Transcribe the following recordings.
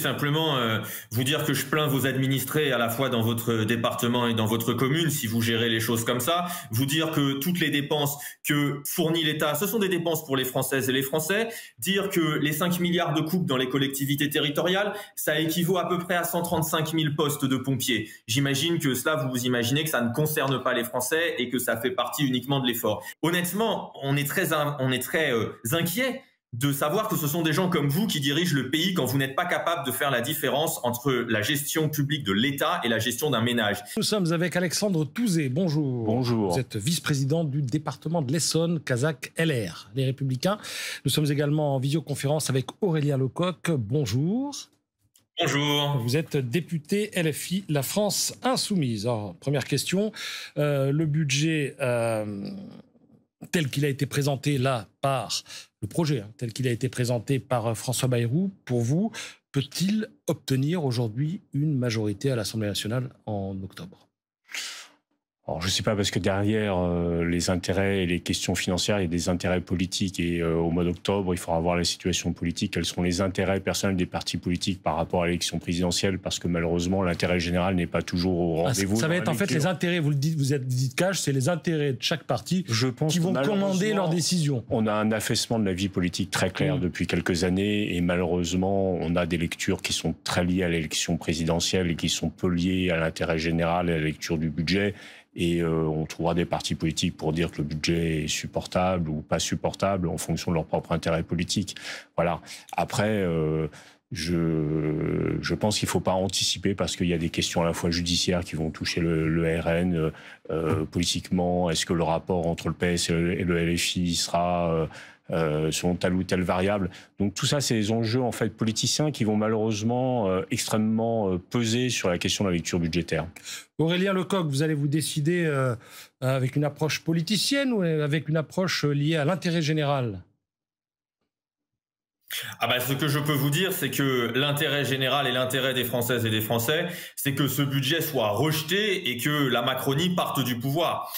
simplement vous dire que je plains vos administrés à la fois dans votre département et dans votre commune si vous gérez les choses comme ça. Vous dire que toutes les dépenses que fournit l'État, ce sont des dépenses pour les Françaises et les Français. Dire que les 5 milliards de coupes dans les collectivités territoriales, ça équivaut à peu près à 135 000 postes de pompiers. J'imagine que cela, vous vous imaginez que ça ne concerne pas les Français et que ça fait partie uniquement de l'effort. Honnêtement, on est très inquiet de savoir que ce sont des gens comme vous qui dirigent le pays quand vous n'êtes pas capable de faire la différence entre la gestion publique de l'État et la gestion d'un ménage. Nous sommes avec Alexandre Touzé. Bonjour. Bonjour. Vous êtes vice-président du département de l'Essonne, Kazakh LR, les Républicains. Nous sommes également en visioconférence avec Aurélien Lecoq. Bonjour. Bonjour. Vous êtes député LFI, La France Insoumise. Alors, première question, le budget tel qu'il a été présenté là par le projet, tel qu'il a été présenté par François Bayrou, pour vous, peut-il obtenir aujourd'hui une majorité à l'Assemblée nationale en octobre ? Alors, je ne sais pas, parce que derrière les intérêts et les questions financières, il y a des intérêts politiques. Et au mois d'octobre, il faudra voir la situation politique. Quels seront les intérêts personnels des partis politiques par rapport à l'élection présidentielle? Parce que malheureusement, l'intérêt général n'est pas toujours au rendez-vous. Ça va être en fait les intérêts, vous le dites, vous êtes dit cash, c'est les intérêts de chaque parti qui vont commander leurs décisions. On a un affaissement de la vie politique très clair depuis quelques années. Et malheureusement, on a des lectures qui sont très liées à l'élection présidentielle et qui sont peu liées à l'intérêt général et à la lecture du budget. Et on trouvera des partis politiques pour dire que le budget est supportable ou pas supportable en fonction de leur propre intérêt politique. Voilà. Après, je pense qu'il ne faut pas anticiper parce qu'il y a des questions à la fois judiciaires qui vont toucher le RN. Politiquement, est-ce que le rapport entre le PS et le LFI sera selon telle ou telle variable? Donc tout ça, c'est des enjeux en fait politiciens qui vont malheureusement extrêmement peser sur la question de la lecture budgétaire. Aurélien Lecoq, vous allez vous décider avec une approche politicienne ou avec une approche liée à l'intérêt général ? Ce que je peux vous dire, c'est que l'intérêt général et l'intérêt des Françaises et des Français, c'est que ce budget soit rejeté et que la Macronie parte du pouvoir.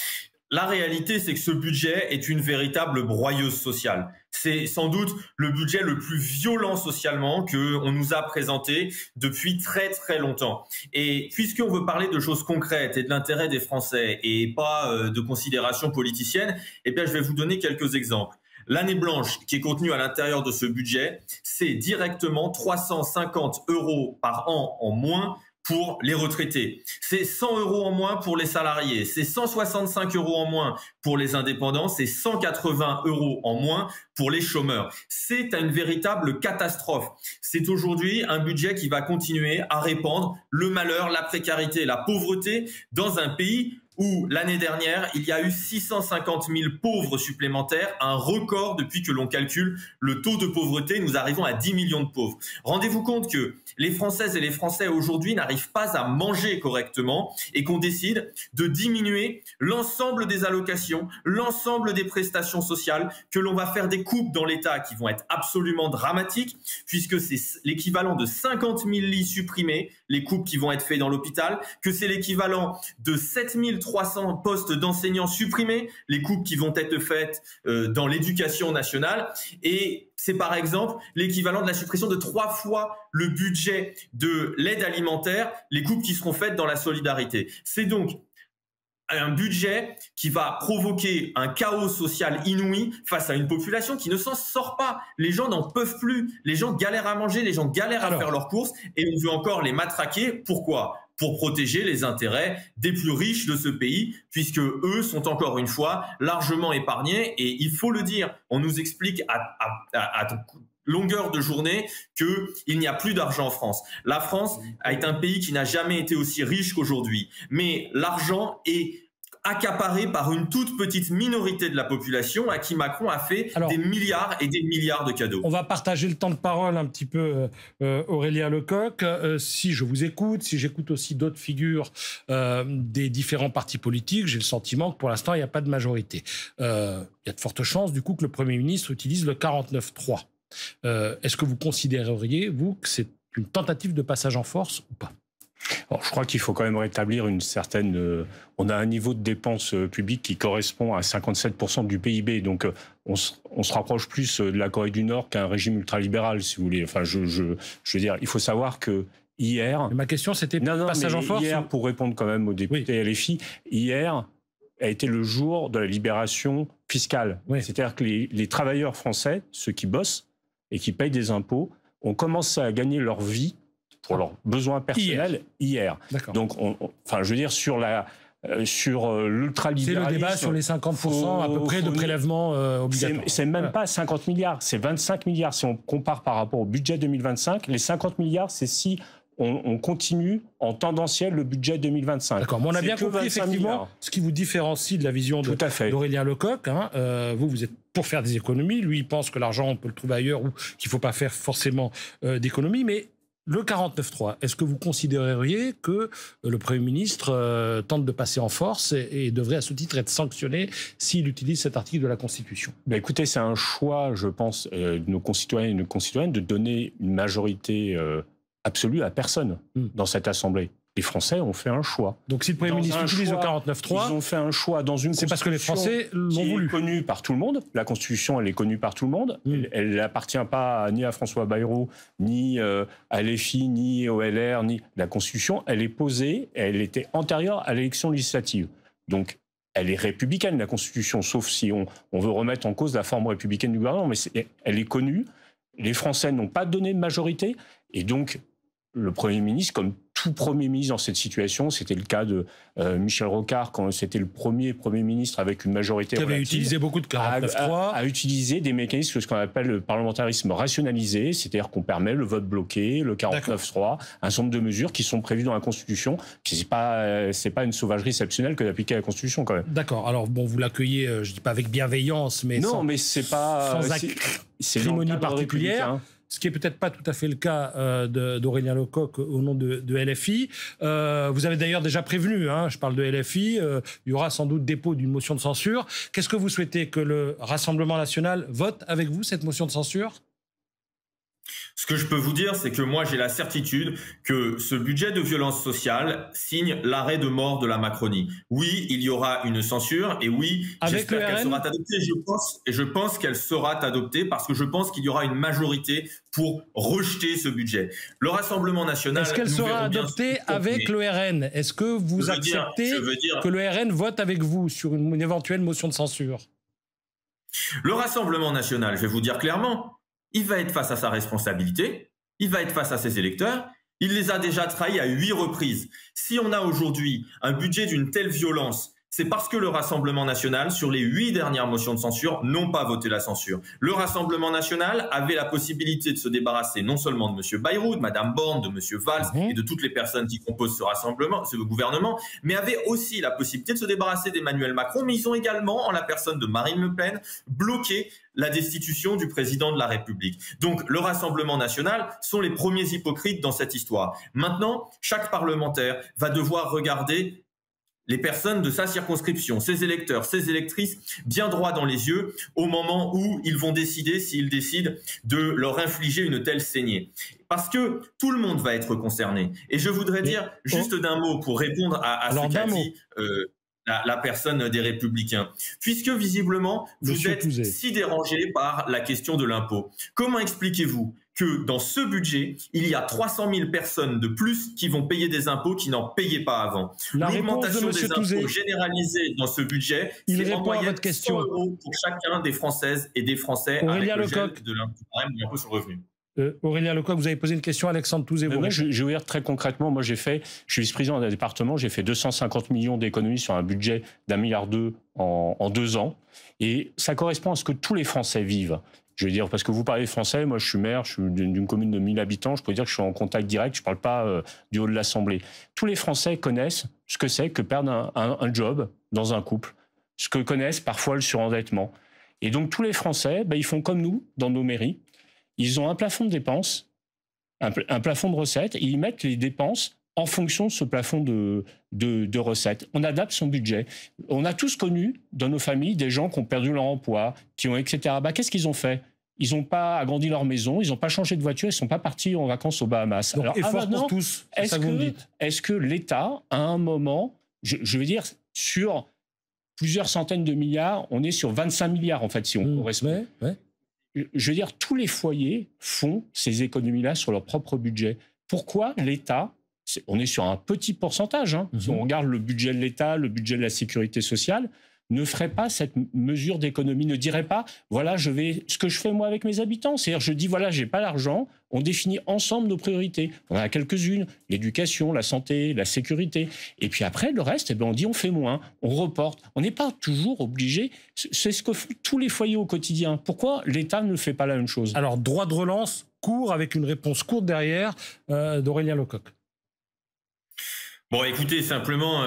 La réalité, c'est que ce budget est une véritable broyeuse sociale. C'est sans doute le budget le plus violent socialement qu'on nous a présenté depuis très très longtemps. Et puisqu'on veut parler de choses concrètes et de l'intérêt des Français et pas de considérations politiciennes, je vais vous donner quelques exemples. L'année blanche qui est contenue à l'intérieur de ce budget, c'est directement 350 € par an en moins pour les retraités. C'est 100 € en moins pour les salariés. C'est 165 € en moins pour les indépendants. C'est 180 € en moins pour les chômeurs. C'est une véritable catastrophe. C'est aujourd'hui un budget qui va continuer à répandre le malheur, la précarité, la pauvreté dans un pays où l'année dernière, il y a eu 650 000 pauvres supplémentaires, un record depuis que l'on calcule le taux de pauvreté. Nous arrivons à 10 millions de pauvres. Rendez-vous compte que les Françaises et les Français aujourd'hui n'arrivent pas à manger correctement et qu'on décide de diminuer l'ensemble des allocations, l'ensemble des prestations sociales, que l'on va faire des coupes dans l'État qui vont être absolument dramatiques puisque c'est l'équivalent de 50 000 lits supprimés, les coupes qui vont être faites dans l'hôpital, que c'est l'équivalent de 7 300 postes d'enseignants supprimés, les coupes qui vont être faites dans l'éducation nationale, et c'est par exemple l'équivalent de la suppression de 3 fois le budget de l'aide alimentaire, les coupes qui seront faites dans la solidarité. C'est donc un budget qui va provoquer un chaos social inouï face à une population qui ne s'en sort pas. Les gens n'en peuvent plus, les gens galèrent à manger, les gens galèrent à faire leurs courses, et on veut encore les matraquer. Pourquoi ? Pour protéger les intérêts des plus riches de ce pays, puisque eux sont encore une fois largement épargnés. Et il faut le dire, on nous explique à longueur de journée qu'il n'y a plus d'argent en France. La France est un pays qui n'a jamais été aussi riche qu'aujourd'hui. Mais l'argent est accaparé par une toute petite minorité de la population à qui Macron a fait des milliards et des milliards de cadeaux. On va partager le temps de parole un petit peu, Aurélien Lecoq. Si je vous écoute, si j'écoute aussi d'autres figures des différents partis politiques, j'ai le sentiment que pour l'instant, il n'y a pas de majorité. Il y a de fortes chances, du coup, que le Premier ministre utilise le 49-3. Est-ce que vous considéreriez, vous, que c'est une tentative de passage en force ou pas ? Alors, je crois qu'il faut quand même rétablir une certaine... on a un niveau de dépenses publiques qui correspond à 57% du PIB. Donc, on se rapproche plus de la Corée du Nord qu'un régime ultralibéral, si vous voulez. Enfin, je veux dire, il faut savoir que hier... Mais ma question, c'était passage en force. Hier, pour répondre quand même aux députés LFI, hier a été le jour de la libération fiscale. Oui. C'est-à-dire que les travailleurs français, ceux qui bossent et qui payent des impôts, ont commencé à gagner leur vie pour leurs besoins personnels hier. Donc, enfin, je veux dire, sur l'ultralibéralisme... C'est le débat sur les 50% à peu près de prélèvements obligatoires. C'est même pas 50 milliards, c'est 25 milliards. Si on compare par rapport au budget 2025, les 50 milliards, c'est si on continue en tendanciel le budget 2025. D'accord, mais on a bien compris effectivement ce qui vous différencie de la vision d'Aurélien Lecoq. Vous êtes pour faire des économies. Lui, il pense que l'argent, on peut le trouver ailleurs ou qu'il ne faut pas faire forcément d'économies. Mais le 49.3, est-ce que vous considéreriez que le Premier ministre tente de passer en force et devrait à ce titre être sanctionné s'il utilise cet article de la Constitution? Écoutez, c'est un choix, je pense, de nos concitoyens et de nos concitoyennes de donner une majorité absolue à personne dans cette Assemblée. Les Français ont fait un choix. Donc si le Premier ministre utilise le 49.3... Ils ont fait un choix dans une Constitution... C'est parce que les Français l'ont voulu. Qui est connue par tout le monde. La Constitution, elle est connue par tout le monde. Elle n'appartient pas ni à François Bayrou, ni à LFI, ni au LR, ni... La Constitution, elle est posée, elle était antérieure à l'élection législative. Donc, elle est républicaine, la Constitution, sauf si on veut remettre en cause la forme républicaine du gouvernement. Mais elle est connue. Les Français n'ont pas donné de majorité. Et donc, le Premier ministre, comme tout Premier ministre dans cette situation, c'était le cas de Michel Rocard, quand c'était le premier Premier ministre avec une majorité relative. Qui avait utilisé beaucoup de 49.3. A utilisé des mécanismes, ce qu'on appelle le parlementarisme rationalisé, c'est-à-dire qu'on permet le vote bloqué, le 49.3, un certain nombre de mesures qui sont prévues dans la Constitution. C'est pas une sauvagerie exceptionnelle que d'appliquer la Constitution, quand même. D'accord. Alors, bon, vous l'accueillez, je ne dis pas avec bienveillance, mais non, mais c'est pas... Sans acrimonie particulière. Ce qui n'est peut-être pas tout à fait le cas d'Aurélien Lecoq au nom de LFI. Vous avez d'ailleurs déjà prévenu, je parle de LFI, il y aura sans doute dépôt d'une motion de censure. Qu'est-ce que vous souhaitez, que le Rassemblement national vote avec vous cette motion de censure ? Ce que je peux vous dire, c'est que moi, j'ai la certitude que ce budget de violence sociale signe l'arrêt de mort de la Macronie. Oui, il y aura une censure et oui, j'espère qu'elle sera adoptée. Je pense qu'elle sera adoptée parce que je pense qu'il y aura une majorité pour rejeter ce budget. Le Rassemblement national... Est-ce qu'elle sera adoptée avec le RN? Est-ce que vous acceptez que le RN vote avec vous sur une éventuelle motion de censure? Le Rassemblement national, je vais vous dire clairement, il va être face à sa responsabilité, il va être face à ses électeurs, il les a déjà trahis à 8 reprises. Si on a aujourd'hui un budget d'une telle violence, c'est parce que le Rassemblement national, sur les 8 dernières motions de censure, n'ont pas voté la censure. Le Rassemblement national avait la possibilité de se débarrasser non seulement de M. Bayrou, de Mme Borne, de M. Valls et de toutes les personnes qui composent ce gouvernement, mais avait aussi la possibilité de se débarrasser d'Emmanuel Macron. Mais ils ont également, en la personne de Marine Le Pen, bloqué la destitution du président de la République. Donc, le Rassemblement national sont les premiers hypocrites dans cette histoire. Maintenant, chaque parlementaire va devoir regarder les personnes de sa circonscription, ses électeurs, ses électrices, bien droit dans les yeux au moment où ils vont décider s'ils décident de leur infliger une telle saignée. Parce que tout le monde va être concerné. Et je voudrais dire juste d'un mot pour répondre à ce qu'a dit la personne des Républicains. Puisque visiblement, vous êtes si dérangé par la question de l'impôt. Comment expliquez-vous que dans ce budget, il y a 300 000 personnes de plus qui vont payer des impôts qui n'en payaient pas avant? L'augmentation des impôts généralisée dans ce budget, c'est en moyenne 100 € pour chacun des Françaises et des Français avec le gel de l'impôt sur le revenu. Aurélien Lecoq, vous avez posé une question à Alexandre Touzé. Je vais vous dire très concrètement, moi je suis vice-président d'un département, j'ai fait 250 millions d'économies sur un budget d'1,2 milliard en 2 ans. Et ça correspond à ce que tous les Français vivent. Je veux dire, parce que vous parlez français, moi je suis maire, je suis d'une commune de 1000 habitants, je peux dire que je suis en contact direct, je ne parle pas du haut de l'Assemblée. Tous les Français connaissent ce que c'est que perdre un job dans un couple, ce que connaissent parfois le surendettement. Et donc tous les Français, ils font comme nous dans nos mairies, ils ont un plafond de dépenses, un plafond de recettes, et ils mettent les dépenses en fonction de ce plafond de recettes. On adapte son budget. On a tous connu dans nos familles des gens qui ont perdu leur emploi, qui ont etc. Qu'est-ce qu'ils ont fait? ils n'ont pas agrandi leur maison, ils n'ont pas changé de voiture, ils ne sont pas partis en vacances aux Bahamas. Donc, effort pour tous, c'est ça que vous me dites. Est-ce que l'État, à un moment, je veux dire, sur plusieurs centaines de milliards, on est sur 25 milliards, en fait, si on correspond. Ouais. Je veux dire, tous les foyers font ces économies-là sur leur propre budget. Pourquoi l'État, on est sur un petit pourcentage, hein, si on regarde le budget de l'État, le budget de la sécurité sociale, ne ferait pas cette mesure d'économie, ne dirait pas, voilà, ce que je fais moi avec mes habitants. C'est-à-dire, je dis, voilà, j'ai pas l'argent, on définit ensemble nos priorités. On en a quelques-unes, l'éducation, la santé, la sécurité. Et puis après, le reste, eh bien, on dit, on fait moins, on reporte. On n'est pas toujours obligé. C'est ce que font tous les foyers au quotidien. Pourquoi l'État ne fait pas la même chose? Alors, droit de relance, court, avec une réponse courte derrière, d'Aurélien Lecoq. Bon, écoutez, simplement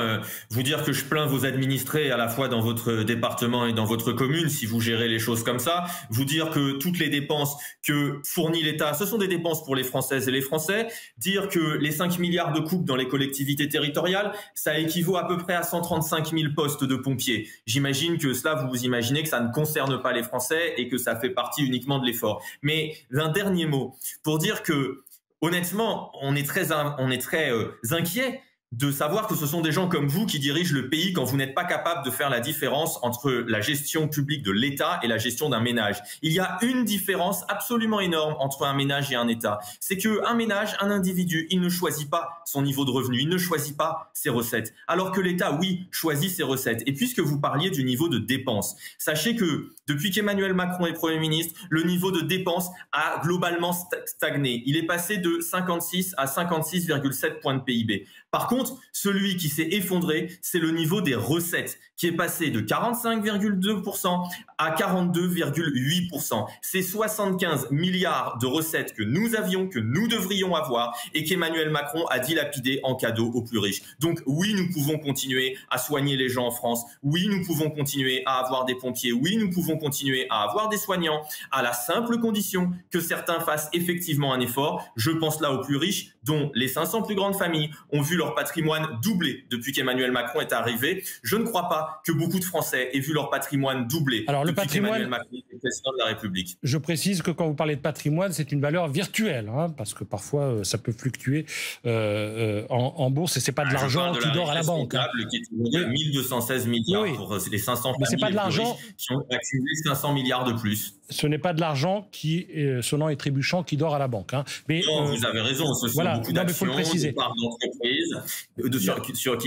vous dire que je plains vos administrés à la fois dans votre département et dans votre commune, si vous gérez les choses comme ça. Vous dire que toutes les dépenses que fournit l'État, ce sont des dépenses pour les Françaises et les Français. Dire que les 5 milliards de coupes dans les collectivités territoriales, ça équivaut à peu près à 135 000 postes de pompiers. J'imagine que cela, vous imaginez que ça ne concerne pas les Français et que ça fait partie uniquement de l'effort. Mais un dernier mot pour dire que, honnêtement, on est très inquiet de savoir que ce sont des gens comme vous qui dirigent le pays quand vous n'êtes pas capable de faire la différence entre la gestion publique de l'État et la gestion d'un ménage. Il y a une différence absolument énorme entre un ménage et un État. C'est qu'un ménage, un individu, il ne choisit pas son niveau de revenu, il ne choisit pas ses recettes. Alors que l'État, oui, choisit ses recettes. Et puisque vous parliez du niveau de dépenses, sachez que depuis qu'Emmanuel Macron est Premier ministre, le niveau de dépenses a globalement stagné. Il est passé de 56 à 56,7 points de PIB. Par contre, celui qui s'est effondré, c'est le niveau des recettes, qui est passé de 45,2% à 42,8%. C'est 75 milliards de recettes que nous avions, que nous devrions avoir, et qu'Emmanuel Macron a dilapidé en cadeau aux plus riches. Donc oui, nous pouvons continuer à soigner les gens en France. Oui, nous pouvons continuer à avoir des pompiers. Oui, nous pouvons continuer à avoir des soignants, à la simple condition que certains fassent effectivement un effort. Je pense là aux plus riches, dont les 500 plus grandes familles ont vu leur patrimoine doubler depuis qu'Emmanuel Macron est arrivé. Je ne crois pas que beaucoup de Français aient vu leur patrimoine doubler depuis qu'Emmanuel Macron est président de la République. Je précise que quand vous parlez de patrimoine, c'est une valeur virtuelle, hein, parce que parfois ça peut fluctuer en bourse et c'est pas de l'argent qui dort à la banque. Qui est de 1216 milliards pour les 500 familles c'est pas de l'argent qui ont accumulé 500 milliards de plus. Ce n'est pas de l'argent qui, sonnant et trébuchant, qui dort à la banque. Hein. Mais, non, vous avez raison. Ce sont beaucoup d'actions, de parts d'entreprises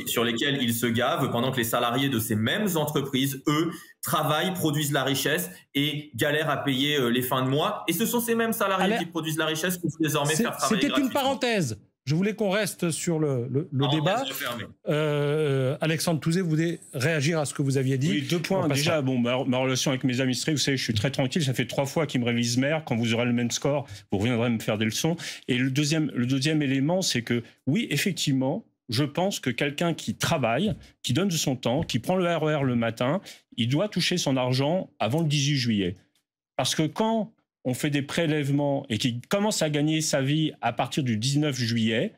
sur lesquelles ils se gavent pendant que les salariés de ces mêmes entreprises, eux, travaillent, produisent la richesse et galèrent à payer les fins de mois. Et ce sont ces mêmes salariés qui produisent la richesse qu'il faut désormais faire travailler gratuitement. C'était une parenthèse. Je voulais qu'on reste sur le débat. Alexandre Touzé, vous voulez réagir à ce que vous aviez dit? Oui, 2 points. Déjà, ma relation avec mes administrés, vous savez, je suis très tranquille. Ça fait 3 fois qu'ils me révisent maire. Quand vous aurez le même score, vous reviendrez me faire des leçons. Et le deuxième élément, c'est que, oui, effectivement, je pense que quelqu'un qui travaille, qui donne de son temps, qui prend le RER le matin, il doit toucher son argent avant le 18 juillet. Parce que quand on fait des prélèvements et qui commence à gagner sa vie à partir du 19 juillet,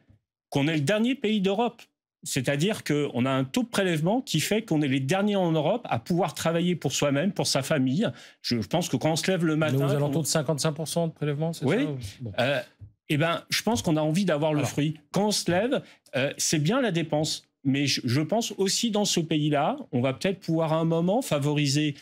qu'on est le dernier pays d'Europe. C'est-à-dire qu'on a un taux de prélèvement qui fait qu'on est les derniers en Europe à pouvoir travailler pour soi-même, pour sa famille. Je pense que quand on se lève le matin... Nous alentours de 55% de prélèvement, c'est oui. Ça bon. Eh ben, je pense qu'on a envie d'avoir le fruit. Quand on se lève, c'est bien la dépense. Mais je pense aussi dans ce pays-là, on va peut-être pouvoir à un moment favoriser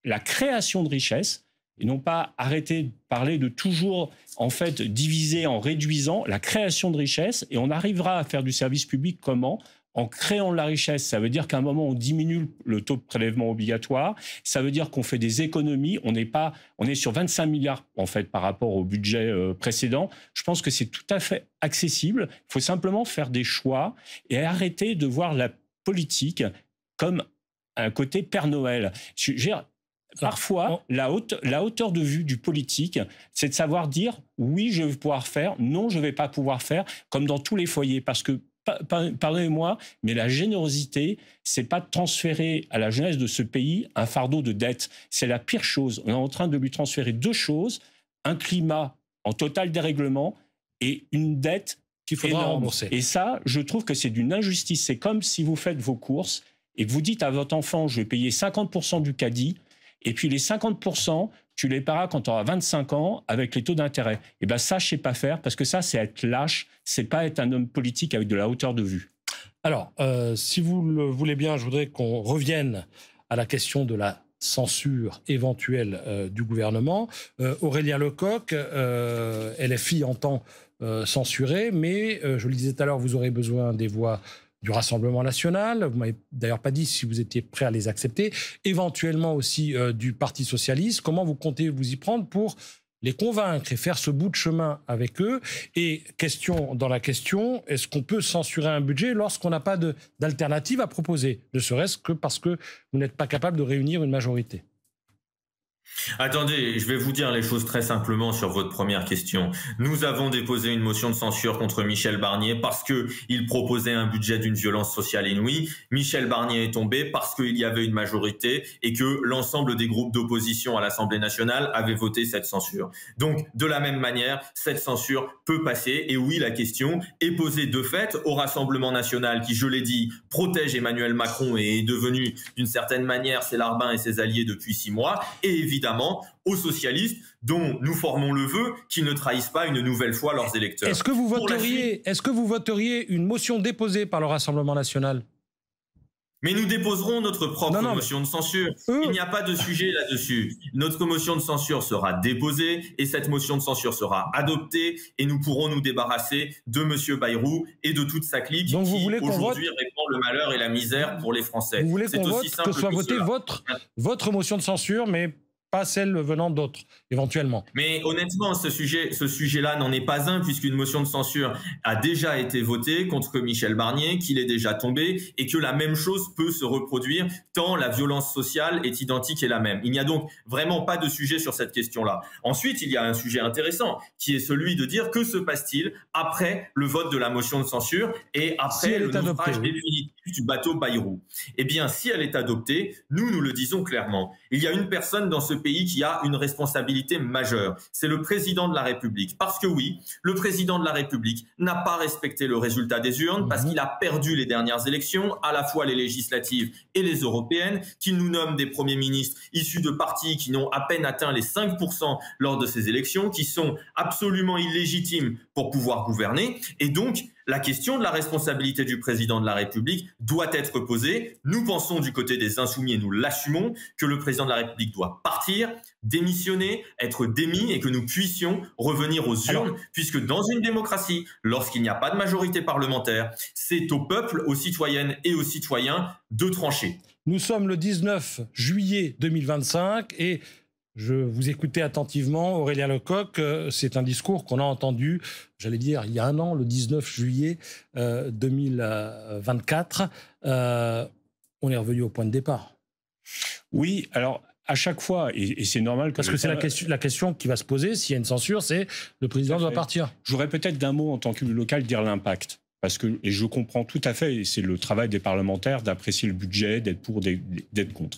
la création de richesses et non pas arrêter de parler de toujours, en fait, diviser en réduisant la création de richesses. Et on arrivera à faire du service public comment ? En créant de la richesse. Ça veut dire qu'à un moment, on diminue le taux de prélèvement obligatoire. Ça veut dire qu'on fait des économies. On est sur 25 milliards, en fait, par rapport au budget précédent. Je pense que c'est tout à fait accessible. Il faut simplement faire des choix et arrêter de voir la politique comme un côté Père Noël. Parfois, la hauteur de vue du politique, c'est de savoir dire oui, je vais pouvoir faire, non, je ne vais pas pouvoir faire, comme dans tous les foyers. Parce que, pardonnez-moi, mais la générosité, c'est pas de transférer à la jeunesse de ce pays un fardeau de dette. C'est la pire chose. On est en train de lui transférer 2 choses, un climat en total dérèglement et une dette qu'il faudra rembourser. Et ça, je trouve que c'est d'une injustice. C'est comme si vous faites vos courses et que vous dites à votre enfant, je vais payer 50% du caddie, et puis les 50%, tu les paieras quand tu auras 25 ans avec les taux d'intérêt. Et bien ça, je ne sais pas faire, parce que ça, c'est être lâche, c'est pas être un homme politique avec de la hauteur de vue. Alors, si vous le voulez bien, je voudrais qu'on revienne à la question de la censure éventuelle du gouvernement. Aurélien Lecoq, LFI entend censurer, mais je le disais tout à l'heure, vous aurez besoin des voix du Rassemblement national. Vous m'avez d'ailleurs pas dit si vous étiez prêt à les accepter. Éventuellement aussi du Parti socialiste. Comment vous comptez vous y prendre pour les convaincre et faire ce bout de chemin avec eux? Et question dans la question, est-ce qu'on peut censurer un budget lorsqu'on n'a pas d'alternative à proposer, ne serait-ce que parce que vous n'êtes pas capable de réunir une majorité? Attendez, je vais vous dire les choses très simplement sur votre première question. Nous avons déposé une motion de censure contre Michel Barnier parce qu'il proposait un budget d'une violence sociale inouïe. Michel Barnier est tombé parce qu'il y avait une majorité et que l'ensemble des groupes d'opposition à l'Assemblée nationale avaient voté cette censure. Donc, de la même manière, cette censure peut passer. Et oui, la question est posée de fait au Rassemblement national qui, je l'ai dit, protège Emmanuel Macron et est devenu d'une certaine manière ses larbins et ses alliés depuis 6 mois. Et évidemment, aux socialistes dont nous formons le vœu qu'ils ne trahissent pas une nouvelle fois leurs électeurs. Est-ce que vous voteriez une motion déposée par le Rassemblement national? Mais nous déposerons notre propre motion de censure. Il n'y a pas de sujet là-dessus. Notre motion de censure sera déposée et cette motion de censure sera adoptée et nous pourrons nous débarrasser de M. Bayrou et de toute sa clique qui aujourd'hui répand le malheur et la misère pour les Français. Vous voulez qu'on vote, que soit votée votre motion de censure, mais pas celle venant d'autres, éventuellement. Mais honnêtement, ce sujet-là n'en est pas un, puisqu'une motion de censure a déjà été votée contre Michel Barnier, qu'il est déjà tombé, et que la même chose peut se reproduire tant la violence sociale est identique et la même. Il n'y a donc vraiment pas de sujet sur cette question-là. Ensuite, il y a un sujet intéressant, qui est celui de dire que se passe-t-il après le vote de la motion de censure et après le naufrage définitif du bateau Bayrou. Eh bien, si elle est adoptée, nous le disons clairement. Il y a une personne dans ce pays qui a une responsabilité majeure. C'est le président de la République. Parce que oui, le président de la République n'a pas respecté le résultat des urnes parce qu'il a perdu les dernières élections, à la fois les législatives et les européennes, qu'il nous nomme des premiers ministres issus de partis qui n'ont à peine atteint les 5% lors de ces élections, qui sont absolument illégitimes pour pouvoir gouverner. Et donc, la question de la responsabilité du président de la République doit être posée. Nous pensons du côté des Insoumis, et nous l'assumons, que le président de la République doit partir, démissionner, être démis et que nous puissions revenir aux urnes, puisque dans une démocratie, lorsqu'il n'y a pas de majorité parlementaire, c'est au peuple, aux citoyennes et aux citoyens de trancher. Nous sommes le 19 juillet 2025 et je vous écoutais attentivement, Aurélien Lecoq, c'est un discours qu'on a entendu, j'allais dire, il y a un an, le 19 juillet 2024. On est revenu au point de départ. Oui, alors à chaque fois, et c'est normal... Parce que c'est la question qui va se poser, s'il y a une censure, c'est le président doit partir. J'aurais peut-être d'un mot en tant qu'élu local dire l'impact. Parce que, et je comprends tout à fait, et c'est le travail des parlementaires d'apprécier le budget, d'être pour, d'être contre.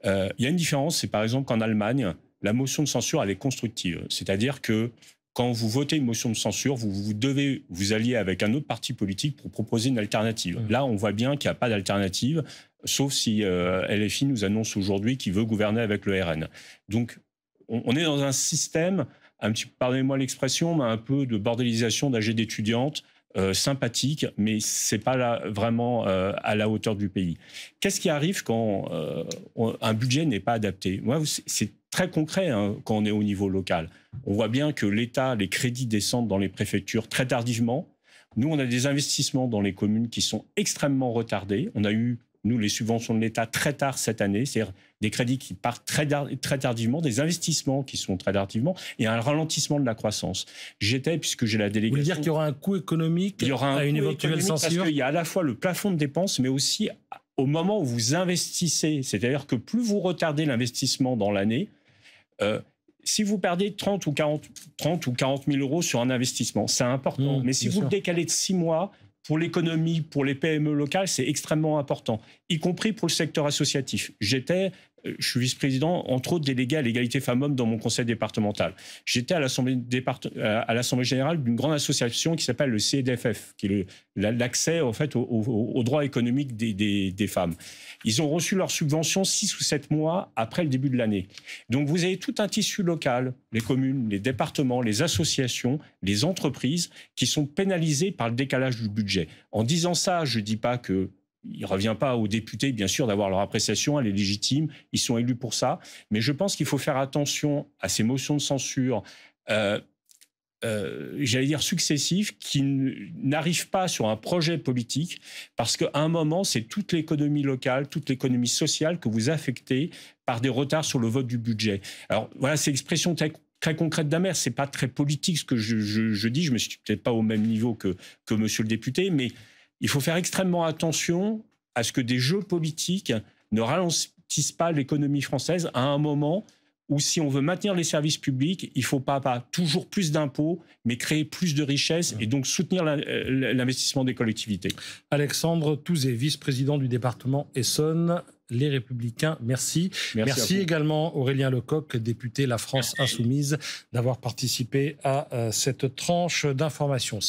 Il y a une différence, c'est par exemple qu'en Allemagne, la motion de censure, elle est constructive. C'est-à-dire que quand vous votez une motion de censure, vous devez vous allier avec un autre parti politique pour proposer une alternative. Là, on voit bien qu'il n'y a pas d'alternative, sauf si LFI nous annonce aujourd'hui qu'il veut gouverner avec le RN. Donc, on est dans un système, un petit, pardonnez-moi l'expression, mais un peu de bordélisation d'AG d'étudiantes, sympathique, mais c'est pas là vraiment à la hauteur du pays. Qu'est-ce qui arrive quand un budget n'est pas adapté? Moi, c'est très concret quand on est au niveau local. On voit bien que l'État, les crédits descendent dans les préfectures très tardivement. Nous, on a des investissements dans les communes qui sont extrêmement retardés. On a eu, nous, les subventions de l'État très tard cette année, c'est-à-dire des crédits qui partent très tardivement, des investissements qui sont très tardivement, et un ralentissement de la croissance. Puisque j'ai la délégation... Vous voulez dire qu'il y aura un coût économique à une éventuelle censure? Parce qu'il y a à la fois le plafond de dépenses, mais aussi au moment où vous investissez. C'est-à-dire que plus vous retardez l'investissement dans l'année, si vous perdez 30 ou 40 000 euros sur un investissement, c'est important. Mais si vous le décalez de 6 mois... Pour l'économie, pour les PME locales, c'est extrêmement important, y compris pour le secteur associatif. J'étais je suis vice-président, entre autres délégué à l'égalité femmes-hommes dans mon conseil départemental. J'étais à l'Assemblée générale d'une grande association qui s'appelle le CEDFF, qui est l'accès en fait aux droits économiques des femmes. Ils ont reçu leur subvention 6 ou 7 mois après le début de l'année. Donc vous avez tout un tissu local, les communes, les départements, les associations, les entreprises qui sont pénalisées par le décalage du budget. En disant ça, je ne dis pas que il ne revient pas aux députés, bien sûr, d'avoir leur appréciation, elle est légitime, ils sont élus pour ça. Mais je pense qu'il faut faire attention à ces motions de censure, j'allais dire successives, qui n'arrivent pas sur un projet politique, parce qu'à un moment, c'est toute l'économie locale, toute l'économie sociale que vous affectez par des retards sur le vote du budget. Alors voilà, c'est l'expression très concrète d'Amer, c'est pas très politique ce que je dis, je me suis peut-être pas au même niveau que monsieur le député, mais il faut faire extrêmement attention à ce que des jeux politiques ne ralentissent pas l'économie française à un moment où, si on veut maintenir les services publics, il ne faut pas toujours plus d'impôts, mais créer plus de richesses et donc soutenir l'investissement des collectivités. Alexandre Touzé, vice-président du département Essonne, Les Républicains, merci. Merci également Aurélien Lecoq, député La France Insoumise, d'avoir participé à cette tranche d'information.